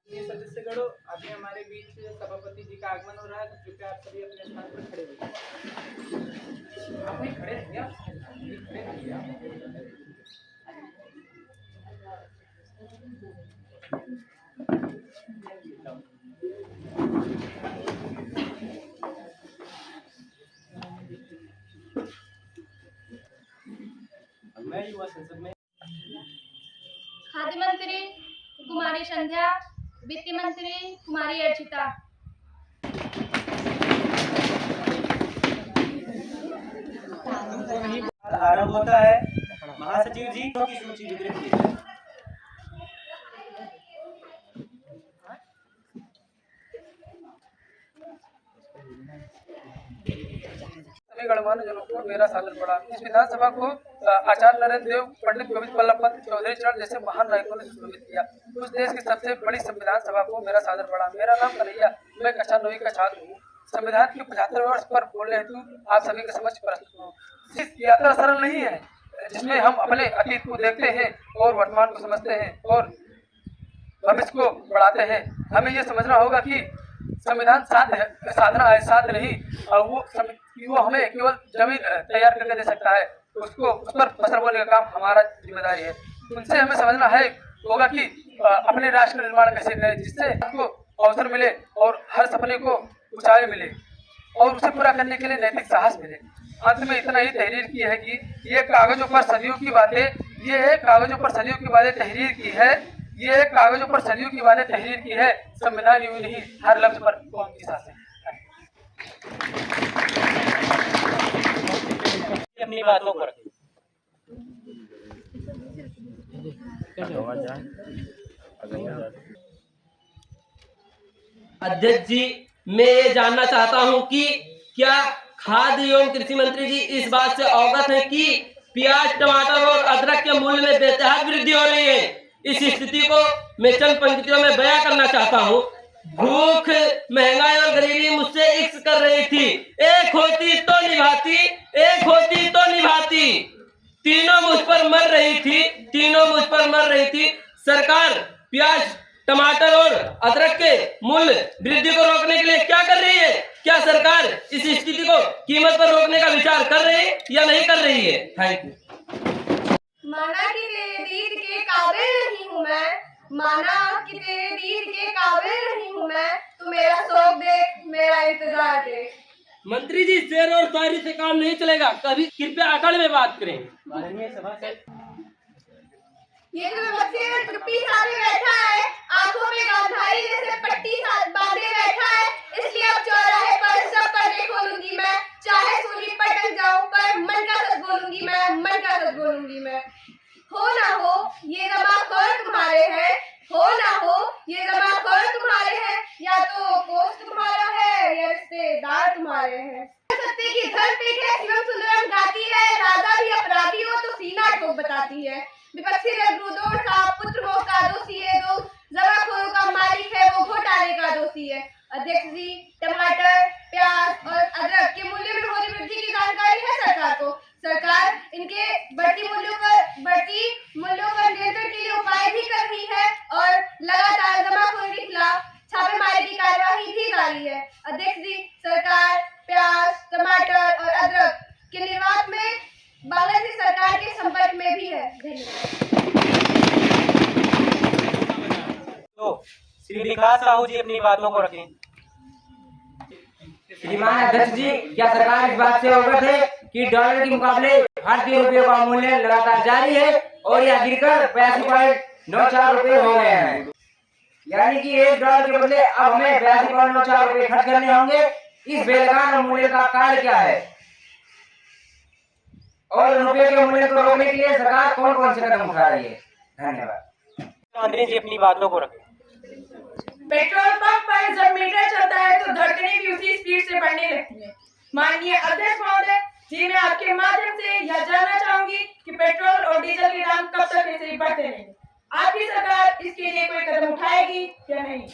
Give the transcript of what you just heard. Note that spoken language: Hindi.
सदस्यगणों, अभी हमारे बीच सभापति जी का आगमन हो रहा है, तो कृपया आप सभी अपने स्थान पर खड़े होइए। आप वहीं खड़े रहिए, आप वहीं खड़े रहिए आप। मैं युवा संसद में खाद्य मंत्री कुमारी संध्या, वित्त मंत्री कुमारी अर्चिता। आरंभ होता है। महासचिव जी की सूची वितरित कीजिए। सभी गणमान्य जनों को मेरा सादर प्रणाम। इस विधानसभा को आचार्य नरेंद्र देव, पंडित गोविंद बल्लभ पंत चौधरी चरण जैसे महान नायकों ने सुशोभित किया। उस देश की सबसे बड़ी संविधान सभा को मेरा सादर प्रणाम। मेरा नाम कन्हैया, मैं कक्षा 9वीं का छात्र हूँ। संविधान के 75वें वर्ष पर बोलने हेतु आप सभी के समक्ष प्रस्तुत हूँ। इस यात्रा सरल नहीं है, जिसमें हम अपने अतीत को देखते हैं और वर्तमान को समझते हैं और भविष्य को बढ़ाते हैं। हमें ये समझना होगा कि संविधान साधना है, साध नहीं। और वो हमें केवल जमीन तैयार करके दे सकता है, उसको उस पर फसल बोने का काम हमारा जिम्मेदारी है। उनसे हमें समझना है होगा कि अपने राष्ट्र निर्माण कैसे करें, जिससे आपको अवसर मिले और हर सपने को ऊंचाई मिले और उसे पूरा करने के लिए नैतिक साहस मिले। अंत में इतना ही तहरीर की है कि ये कागजों पर सदियों की बातें, ये कागजों पर सदियों की बातें तहरीर की है, ये कागजों पर सदियों की बातें तहरीर की है। संविधान यूं नहीं, हर लफ्ज पर कौम की सांसें। अपनी बातों को रखें। अध्यक्ष जी, मैं ये जानना चाहता हूं कि क्या खाद्य एवं कृषि मंत्री जी इस बात से अवगत है कि प्याज, टमाटर और अदरक के मूल्य में बेतहाशा वृद्धि हो रही है। इस स्थिति को मैं चंद पंक्तियों में बयां करना चाहता हूं। भूख, महंगाई और गरीबी मुझसे इश्क कर रही थी, एक होती तो निभाती, एक होती तो निभाती। तीनों मुझ पर मर रही थी, तीनों मुझ पर मर रही थी। सरकार प्याज, टमाटर और अदरक के मूल्य वृद्धि को रोकने के लिए क्या कर रही है? क्या सरकार इस स्थिति को कीमत पर रोकने का विचार कर रही है या नहीं कर रही है? Thank you. माना कि तेरे दीद के काबिल नहीं हूँ मैं, माना कि तेरे दीद के काबिल नहीं हूँ मैं, तू मेरा शौक देख, मेरा इंतजार देख। मंत्री जी, शेर और शायरी से काम नहीं चलेगा, कभी कृपया अकड़ में बात करें। ये जो बच्चे टुप्पी साधे बैठा है, आंखों में गांधारी जैसे पट्टी बांधे बैठा है, इसलिए अब चौराहे पर सब पर्दे खोलूंगी मैं, चाहे सूली पटक जाऊं पर मन का सच बोलूंगी मैं, मन का सच बोलूंगी मैं। हो ना हो ये जमाखोर तुम्हारे हैं, हो ना हो ये जमाखोर तुम्हारे हैं, या तो कोष तुम्हारा है या रिश्तेदार तुम्हारे हैं। सत्य की धर पीठ है, शिवम सुंदरम गाती है, राधा भी अपराधी हो तो सीना ठोक बताती है। विपक्षी रघुदोर का पुत्र मोह का दोषी है, दो जमाखोरों का मालिक है, वो घोटाले का दोषी है। अध्यक्ष जी, टमाटर, प्याज और अदरक के मूल्य में हो रही वृद्धि की जानकारी है सरकार को। सरकार इनके बढ़ती मूल्यों पर नियंत्रण के लिए उपाय भी कर रही है और लगातार जमाखोरी के खिलाफ छापेमारी की कार्यवाही भी जारी है। अध्यक्ष जी, सरकार प्याज, टमाटर और अदरक के निर्यात में बांग्लादेश सरकार के संपर्क में भी है। धन्यवाद। तो श्री विकास साहू जी अपनी बातों को रखें। श्रीमान अध्यक्छ जी, क्या सरकार इस बात से अवगत है कि डॉलर के मुकाबले भारतीय रुपये का मूल्य लगातार जारी है और यह गिरकर 82.94 रुपये हो गए हैं? यानी कि $1 के बदले अब हमें 82.94 रुपये खर्च करने होंगे। इस बेलगाम मूल्य का कारण क्या है और रुपये के मूल्य को रोकने के लिए सरकार कौन कौन से कदम उठा रही है? धन्यवाद। मंत्री जी अपनी बातों को रखें। पेट्रोल पंप पर जब मीटर चलता है तो धड़कनें भी उसी स्पीड से बढ़ने लगती हैं। माननीय अध्यक्ष महोदय जी, मैं आपके माध्यम से यह जानना चाहूंगी कि पेट्रोल और डीजल के दाम कब तक ऐसे ही बढ़ते रहेंगे? आपकी सरकार इसके लिए कोई कदम उठाएगी या नहीं?